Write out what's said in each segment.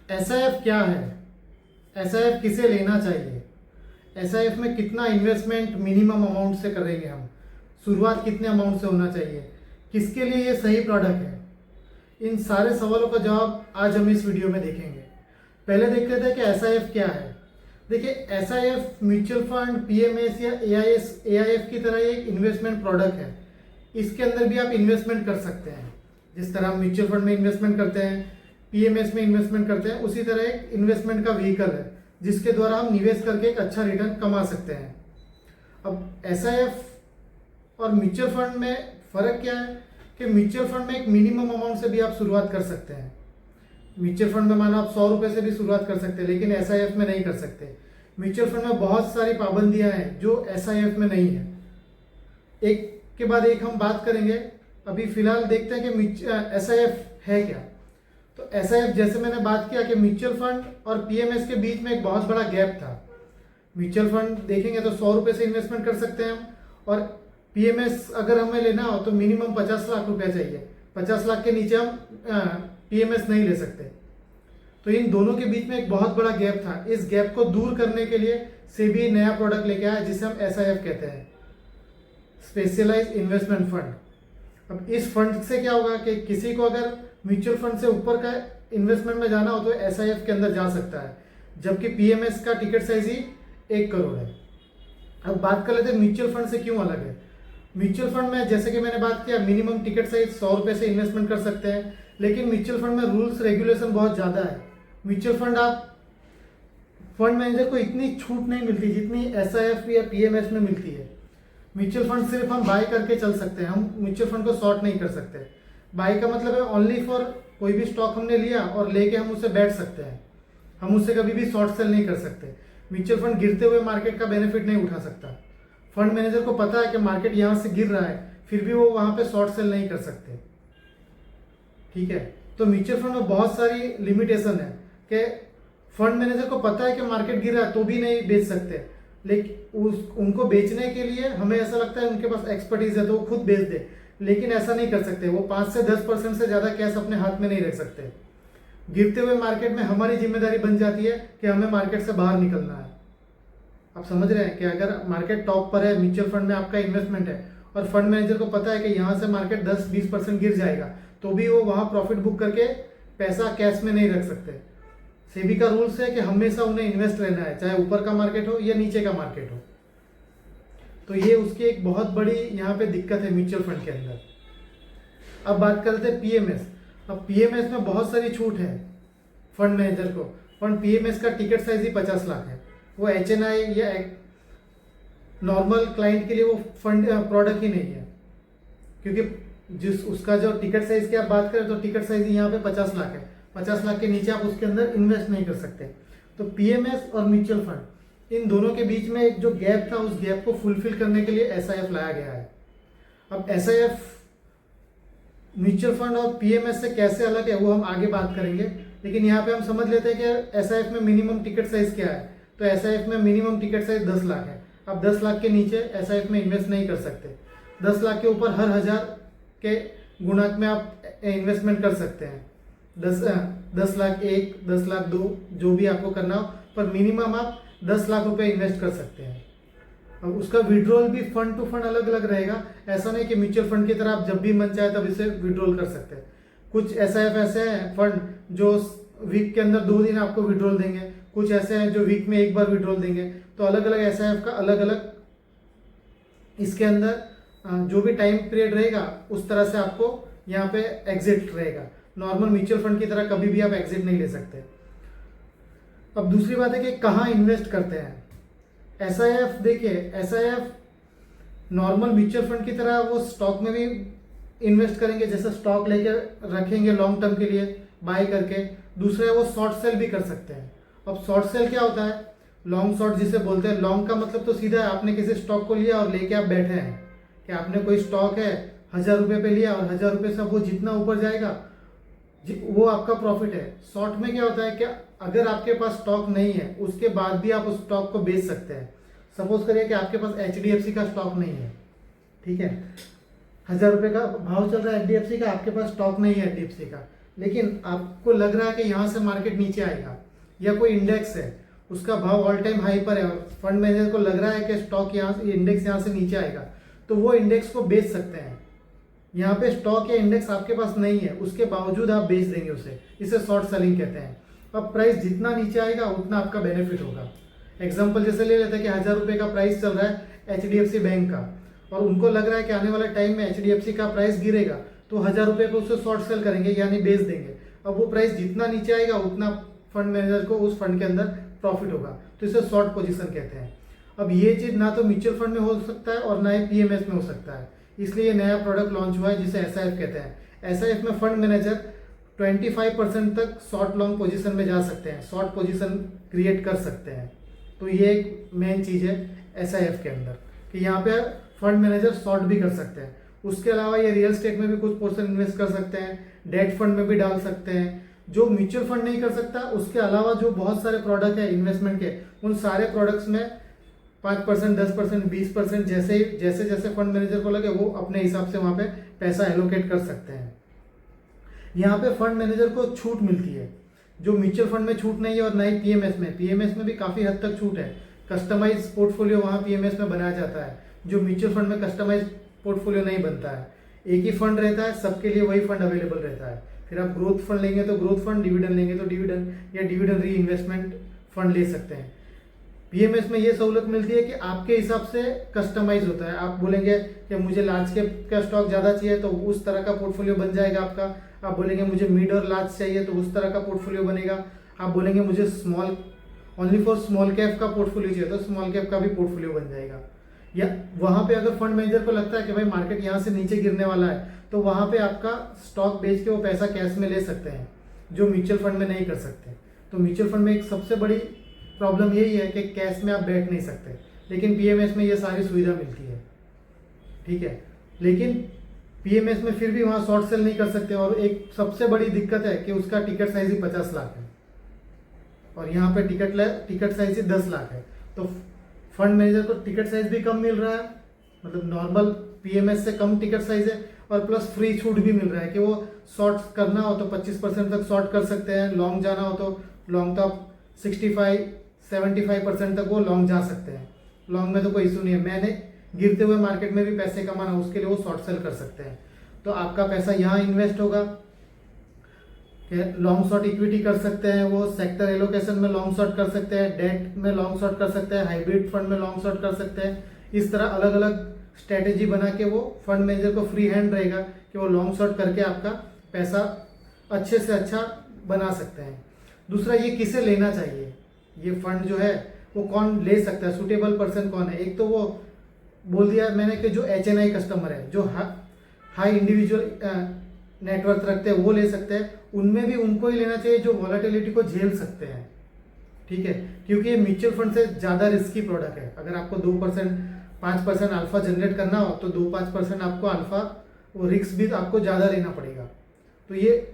SIF क्या है, SIF किसे लेना चाहिए, एसआईएफ में कितना इन्वेस्टमेंट मिनिमम अमाउंट से करेंगे हम, शुरुआत कितने अमाउंट से होना चाहिए, किसके लिए ये सही प्रोडक्ट है, इन सारे सवालों का जवाब आज हम इस वीडियो में देखेंगे। पहले देख लेते हैं कि एसआईएफ क्या है। देखिए, एसआईएफ म्यूचुअल फंड, पीएमएस या एआईएफ की तरह एक इन्वेस्टमेंट प्रोडक्ट है। इसके अंदर भी आप इन्वेस्टमेंट कर सकते हैं। जिस तरह हम म्यूचुअल फंड में इन्वेस्टमेंट करते हैं, पीएमएस में इन्वेस्टमेंट करते हैं, उसी तरह एक इन्वेस्टमेंट का व्हीकल है जिसके द्वारा हम निवेश करके एक अच्छा रिटर्न कमा सकते हैं। अब एसआईएफ और म्यूचुअल फंड में फर्क क्या है कि म्यूचुअल फंड में एक मिनिमम अमाउंट से भी आप शुरुआत कर सकते हैं। म्यूचुअल फंड में मानो आप 100 रुपए से भी शुरुआत कर सकते हैं, लेकिन एसआईएफ में नहीं कर सकते। म्यूचुअल फंड में बहुत सारी पाबंदियां हैं जो एसआईएफ में नहीं है। एक के बाद एक हम बात करेंगे। अभी फिलहाल देखते हैं कि एसआईएफ है क्या। तो एसआईएफ, जैसे मैंने बात किया कि म्यूचुअल फंड और पीएमएस के बीच में एक बहुत बड़ा गैप था। म्यूचुअल फंड देखेंगे तो 100 रुपए से इन्वेस्टमेंट कर सकते हैं हम, और पीएमएस अगर हमें लेना हो तो मिनिमम 50 लाख रुपया चाहिए। 50 लाख के नीचे हम पीएमएस नहीं ले सकते। तो इन दोनों के बीच में एक बहुत बड़ा गैप था। इस गैप को दूर करने के लिए सेबी नया प्रोडक्ट लेके आया जिसे हम एसआईएफ कहते हैं, स्पेशलाइज्ड इन्वेस्टमेंट फंड। अब इस फंड से क्या होगा कि किसी को अगर म्यूचुअल फंड से ऊपर का इन्वेस्टमेंट में जाना हो तो एसआईएफ के अंदर जा सकता है, जबकि पीएमएस का टिकट साइज ही 1 करोड़ है। अब बात कर लेते हैं म्यूचुअल फंड से क्यों अलग है। म्यूचुअल फंड में जैसे कि मैंने बात किया, मिनिमम टिकट साइज 100 रुपए से इन्वेस्टमेंट कर सकते हैं, लेकिन म्यूचुअल फंड में रूल्स रेगुलेशन बहुत ज़्यादा है। म्यूचुअल फंड फंड मैनेजर को इतनी छूट नहीं मिलती जितनी एसआईएफ या पीएमएस में मिलती है। म्यूचुअल फंड सिर्फ हम बाय करके चल सकते हैं, हम म्यूचुअल फंड को शॉर्ट नहीं कर सकते। बाय का मतलब है ओनली फॉर कोई भी स्टॉक हमने लिया और लेके हम उससे बैठ सकते हैं, हम उससे कभी भी शॉर्ट सेल नहीं कर सकते। म्यूचुअल फंड गिरते हुए मार्केट का बेनिफिट नहीं उठा सकता। फंड मैनेजर को पता है कि मार्केट यहाँ से गिर रहा है, फिर भी वो वहाँ पे शॉर्ट सेल नहीं कर सकते। ठीक है, तो म्यूचुअल फंड में बहुत सारी लिमिटेशन है कि फंड मैनेजर को पता है कि मार्केट गिर रहा है तो भी नहीं बेच सकते, लेकिन उनको बेचने के लिए हमें ऐसा लगता है उनके पास एक्सपर्टीज है तो वो खुद बेच दे, लेकिन ऐसा नहीं कर सकते। वो 5 से 10% से ज़्यादा कैश अपने हाथ में नहीं रख सकते। गिरते हुए मार्केट में हमारी जिम्मेदारी बन जाती है कि हमें मार्केट से बाहर निकलना है। आप समझ रहे हैं कि अगर मार्केट टॉप पर है, म्यूचुअल फंड में आपका इन्वेस्टमेंट है और फंड मैनेजर को पता है कि यहाँ से मार्केट 10-20% गिर जाएगा, तो भी वो वहाँ प्रॉफिट बुक करके पैसा कैश में नहीं रख सकते। सेबी का रूल्स है कि हमेशा उन्हें इन्वेस्ट रहना है, चाहे ऊपर का मार्केट हो या नीचे का मार्केट हो। तो ये उसकी एक बहुत बड़ी यहाँ पे दिक्कत है म्यूचुअल फंड के अंदर। अब बात करते हैं पीएमएस। अब पीएमएस में बहुत सारी छूट है फंड मैनेजर को। फंड पीएमएस का टिकट साइज ही 50 लाख है। वो एचएनआई या नॉर्मल क्लाइंट के लिए वो फंड प्रोडक्ट ही नहीं है, क्योंकि जिस उसका जो टिकट साइज की आप बात करें तो टिकट साइज यहाँ पे 50 लाख है। 50 लाख के नीचे आप उसके अंदर इन्वेस्ट नहीं कर सकते। तो पीएमएस और म्यूचुअल फंड, इन दोनों के बीच में एक जो गैप था, उस गैप को फुलफिल करने के लिए एसआईएफ लाया गया है। अब एसआईएफ म्यूचुअल फंड और पीएमएस से कैसे अलग है वो हम आगे बात करेंगे, लेकिन यहाँ पे हम समझ लेते हैं कि एसआईएफ में मिनिमम टिकट साइज क्या है। तो एसआईएफ में मिनिमम टिकट साइज 10 लाख है। अब 10 लाख के नीचे एसआईएफ में इन्वेस्ट नहीं कर सकते। 10 लाख के ऊपर हर 1000 के गुणक में आप इन्वेस्टमेंट कर सकते हैं। 10 लाख 1, 10 लाख 2, जो भी आपको करना हो, पर मिनिमम आप 10 लाख रुपए इन्वेस्ट कर सकते हैं। अब उसका विड्रॉल भी फंड टू फंड अलग अलग रहेगा। ऐसा नहीं कि म्यूचुअल फंड की तरह आप जब भी मन चाहे तब इसे विड्रॉल कर सकते हैं। कुछ एसआईएफ ऐसे हैं फंड जो वीक के अंदर 2 दिन आपको विड्रॉल देंगे, कुछ ऐसे हैं जो वीक में 1 बार विड्रॉल देंगे। तो अलग अलग एसआईएफ का अलग अलग इसके अंदर जो भी टाइम पीरियड रहेगा उस तरह से आपको यहाँ पे एग्जिट रहेगा। नॉर्मल म्यूचुअल फंड की तरह कभी भी आप एग्जिट नहीं ले सकते। अब दूसरी बात है कि कहाँ इन्वेस्ट करते हैं। एसआईएफ, देखिए एसआईएफ नॉर्मल म्यूचुअल फंड की तरह वो स्टॉक में भी इन्वेस्ट करेंगे, जैसे स्टॉक लेके रखेंगे लॉन्ग टर्म के लिए बाय करके। दूसरा है वो शॉर्ट सेल भी कर सकते हैं। अब शॉर्ट सेल क्या होता है, लॉन्ग शॉर्ट जिसे बोलते हैं। लॉन्ग का मतलब तो सीधा है, आपने किसी स्टॉक को लिया और लेके आप बैठे हैं कि आपने कोई स्टॉक है 1000 रुपये पे लिया और 1000 रुपये से वो जितना ऊपर जाएगा वो आपका प्रॉफिट है। शॉर्ट में क्या होता है कि अगर आपके पास स्टॉक नहीं है उसके बाद भी आप उस स्टॉक को बेच सकते हैं। सपोज करिए कि आपके पास एचडीएफसी का स्टॉक नहीं है, ठीक है, 1000 रुपये का भाव चल रहा है एचडीएफसी का, आपके पास स्टॉक नहीं है एचडीएफसी का, लेकिन आपको लग रहा है कि यहाँ से मार्केट नीचे आएगा, या कोई इंडेक्स है उसका भाव ऑल टाइम हाई पर है, फंड मैनेजर को लग रहा है कि स्टॉक यहाँ से, इंडेक्स यहाँ से नीचे आएगा, तो वो इंडेक्स को बेच सकते हैं। यहाँ पे स्टॉक या इंडेक्स आपके पास नहीं है, उसके बावजूद आप बेच देंगे उसे, इसे शॉर्ट सेलिंग कहते हैं। अब प्राइस जितना नीचे आएगा उतना आपका बेनिफिट होगा। एग्जाम्पल जैसे ले लेते हैं कि 1000 रुपये का प्राइस चल रहा है HDFC बैंक का, और उनको लग रहा है कि आने वाले टाइम में HDFC का प्राइस गिरेगा, तो 1000 रुपये को उसे शॉर्ट सेल करेंगे, यानी बेच देंगे। अब वो प्राइस जितना नीचे आएगा उतना फंड मैनेजर को उस फंड के अंदर प्रॉफिट होगा, तो इसे शॉर्ट पोजीशन कहते हैं। अब ये चीज़ ना तो म्यूचुअल फंड में हो सकता है और ना ही PMS में हो सकता है, इसलिए ये नया प्रोडक्ट लॉन्च हुआ है जिसे SIF कहते हैं। SIF में फंड मैनेजर 25% तक शॉर्ट लॉन्ग पोजीशन में जा सकते हैं, शॉर्ट पोजीशन क्रिएट कर सकते हैं। तो ये एक मेन चीज़ है SIF के अंदर कि यहाँ पे फंड मैनेजर शॉर्ट भी कर सकते हैं। उसके अलावा ये रियल स्टेट में भी कुछ पोर्शन इन्वेस्ट कर सकते हैं, डेट फंड में भी डाल सकते हैं। जो म्यूचुअल फंड नहीं कर सकता, उसके अलावा जो बहुत सारे प्रोडक्ट है इन्वेस्टमेंट के, उन सारे प्रोडक्ट्स में 5%, 10%, 20% जैसे जैसे फंड मैनेजर को लगे वो अपने हिसाब से वहाँ पे पैसा एलोकेट कर सकते हैं। यहाँ पे फंड मैनेजर को छूट मिलती है, जो म्यूचुअल फंड में छूट नहीं है और ना ही PMS में भी काफ़ी हद तक छूट है। कस्टमाइज पोर्टफोलियो वहाँ PMS में बनाया जाता है, जो म्यूचुअल फंड में कस्टमाइज पोर्टफोलियो नहीं बनता है। एक ही फंड रहता है, सबके लिए वही फंड अवेलेबल रहता है। फिर आप ग्रोथ फंड लेंगे तो ग्रोथ फंड, डिविडेंड लेंगे तो डिविडेंड, या डिविडेंड री इन्वेस्टमेंट फंड ले सकते हैं। PMS में ये सहूलत मिलती है कि आपके हिसाब से कस्टमाइज होता है। आप बोलेंगे कि मुझे लार्ज कैप का स्टॉक ज़्यादा चाहिए तो उस तरह का पोर्टफोलियो बन जाएगा आपका। आप बोलेंगे मुझे मिड और लार्ज चाहिए तो उस तरह का पोर्टफोलियो बनेगा। आप बोलेंगे मुझे ओनली फॉर स्मॉल कैप का पोर्टफोलियो चाहिए तो स्मॉल कैप का भी पोर्टफोलियो बन जाएगा। या वहाँ पे अगर फंड मैनेजर को लगता है कि भाई मार्केट यहाँ से नीचे गिरने वाला है, तो वहाँ पे आपका स्टॉक बेच के वो पैसा कैश में ले सकते हैं, जो म्यूचुअल फंड में नहीं कर सकते। तो म्यूचुअल फंड में एक सबसे बड़ी प्रॉब्लम यही है कि कैश में आप बैठ नहीं सकते, लेकिन PMS में ये सारी सुविधा मिलती है, ठीक है। लेकिन PMS में फिर भी वहाँ शॉर्ट सेल नहीं कर सकते, और एक सबसे बड़ी दिक्कत है कि उसका टिकट साइज ही 50 लाख है, और यहाँ पे टिकट साइज ही 10 लाख है। तो फंड मैनेजर को टिकट साइज भी कम मिल रहा है, मतलब नॉर्मल PMS से कम टिकट साइज है, और प्लस फ्री छूट भी मिल रहा है कि वो शॉर्ट करना हो तो 25% तक शॉर्ट कर सकते हैं, लॉन्ग जाना हो तो लॉन्ग तो आप 65-75% तक वो लॉन्ग जा सकते हैं। लॉन्ग में तो कोई इशू नहीं है, मैंने गिरते हुए मार्केट में भी पैसे कमाना, उसके लिए वो शॉर्ट सेल कर सकते हैं। तो आपका पैसा यहाँ इन्वेस्ट होगा, लॉन्ग शॉर्ट इक्विटी कर सकते हैं, वो सेक्टर एलोकेशन में लॉन्ग शॉर्ट कर सकते हैं, डेट में लॉन्ग शॉर्ट कर सकते हैं, हाइब्रिड फंड में लॉन्ग शॉर्ट कर सकते हैं। इस तरह अलग अलग स्ट्रेटेजी बना के वो फंड मैनेजर को फ्री हैंड रहेगा कि वो लॉन्ग शॉर्ट करके आपका पैसा अच्छे से अच्छा बना सकते हैं। दूसरा, ये किसे लेना चाहिए, ये फंड जो है वो कौन ले सकता है, सुटेबल पर्सन कौन है। एक तो वो बोल दिया मैंने कि जो HNI कस्टमर है, जो हाई इंडिविजुअल नेटवर्थ रखते हैं वो ले सकते हैं। उनमें भी उनको ही लेना चाहिए जो वॉलेटिलिटी को झेल सकते हैं, ठीक है, क्योंकि ये म्यूचुअल फंड से ज़्यादा रिस्की प्रोडक्ट है। अगर आपको 2% 5% अल्फा जनरेट करना हो तो 2-5% आपको अल्फा वो रिस्क भी आपको ज़्यादा लेना पड़ेगा। तो ये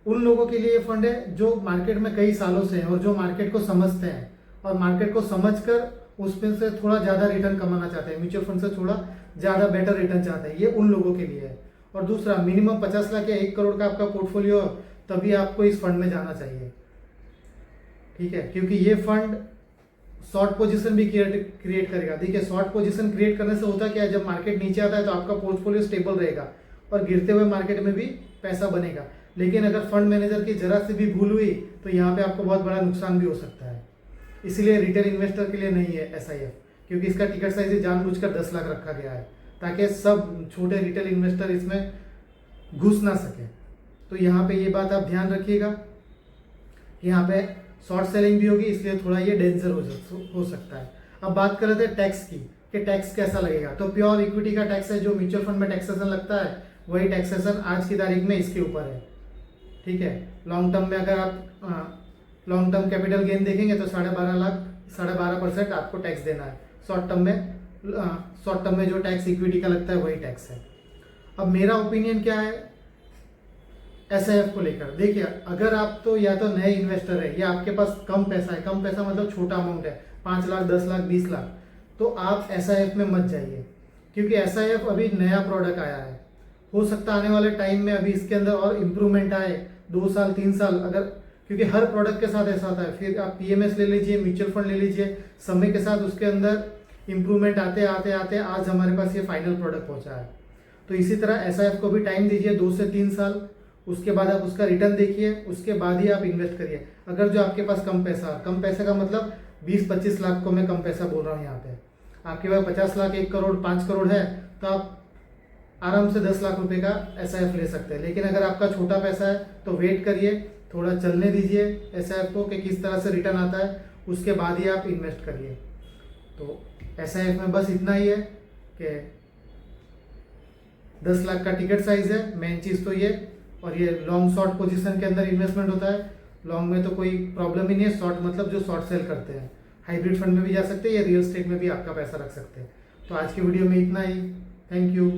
उन लोगों के लिए फंड है जो मार्केट में कई सालों से हैं और जो मार्केट को समझते हैं और मार्केट को समझकर उसमें से थोड़ा ज़्यादा रिटर्न कमाना चाहते हैं, म्यूचुअल फंड से थोड़ा ज़्यादा बेटर रिटर्न चाहते हैं, ये उन लोगों के लिए है। और दूसरा, मिनिमम 50 लाख या 1 करोड़ का आपका पोर्टफोलियो, तभी आपको इस फंड में जाना चाहिए, ठीक है, क्योंकि ये फंड शॉर्ट पोजीशन भी क्रिएट करेगा। देखिए, शॉर्ट पोजीशन क्रिएट करने से होता क्या है, जब मार्केट नीचे आता है तो आपका पोर्टफोलियो स्टेबल रहेगा और गिरते हुए मार्केट में भी पैसा बनेगा। लेकिन अगर फंड मैनेजर की जरा सी भी भूल हुई तो यहाँ पे आपको बहुत बड़ा नुकसान भी हो सकता है। इसलिए रिटेल इन्वेस्टर के लिए नहीं है SIF, क्योंकि इसका टिकट साइज जानबूझकर 10 लाख रखा गया है ताकि सब छोटे रिटेल इन्वेस्टर इसमें घुस ना सके। तो यहाँ पे ये बात आप ध्यान रखिएगा, यहाँ पे शॉर्ट सेलिंग भी होगी, इसलिए थोड़ा ये डेंजर हो सकता है। अब बात कर रहे थे टैक्स की कि टैक्स कैसा लगेगा। तो प्योर इक्विटी का टैक्स है, जो म्यूचुअल फंड में टैक्सेशन लगता है वही टैक्सेशन आज की तारीख में इसके ऊपर है, ठीक है। लॉन्ग टर्म में अगर आप लॉन्ग टर्म कैपिटल गेन देखेंगे तो 12.5% आपको टैक्स देना है। शॉर्ट टर्म में जो टैक्स इक्विटी का लगता है वही टैक्स है। अब मेरा ओपिनियन क्या है SIF को लेकर, देखिए, अगर आप तो या तो नए इन्वेस्टर है या आपके पास कम पैसा है, कम पैसा मतलब छोटा अमाउंट है, 5 लाख 10 लाख 20 लाख, तो आप SIF में मत जाइए, क्योंकि SIF अभी नया प्रोडक्ट आया है। हो सकता है आने वाले टाइम में अभी इसके अंदर और इम्प्रूवमेंट आए, 2 साल 3 साल अगर, क्योंकि हर प्रोडक्ट के साथ ऐसा होता है, फिर आप पीएमएस ले लीजिए, म्यूचुअल फंड ले लीजिए, समय के साथ उसके अंदर इम्प्रूवमेंट आते आते आते आज हमारे पास ये फाइनल प्रोडक्ट पहुंचा है। तो इसी तरह एसआईएफ को भी टाइम दीजिए 2 से 3 साल, उसके बाद आप उसका रिटर्न देखिए, उसके बाद ही आप इन्वेस्ट करिए। अगर जो आपके पास कम पैसा का मतलब 20-25 लाख को मैं कम पैसा बोल रहा हूँ यहाँ पे, आपके पास 50 लाख, 1 करोड़, 5 करोड़ है तो आप आराम से 10 लाख रुपए का एसआईएफ ले सकते हैं। लेकिन अगर आपका छोटा पैसा है तो वेट करिए, थोड़ा चलने दीजिए एसआईएफ को कि किस तरह से रिटर्न आता है, उसके बाद ही आप इन्वेस्ट करिए। तो एसआईएफ में बस इतना ही है कि 10 लाख का टिकट साइज है, मेन चीज़ तो ये। और ये लॉन्ग शॉर्ट पोजीशन के अंदर इन्वेस्टमेंट होता है। लॉन्ग में तो कोई प्रॉब्लम ही नहीं है, शॉर्ट मतलब जो शॉर्ट सेल करते हैं, हाइब्रिड फंड में भी जा सकते हैं या रियल एस्टेट में भी आपका पैसा रख सकते हैं। तो आज की वीडियो में इतना ही। Thank you.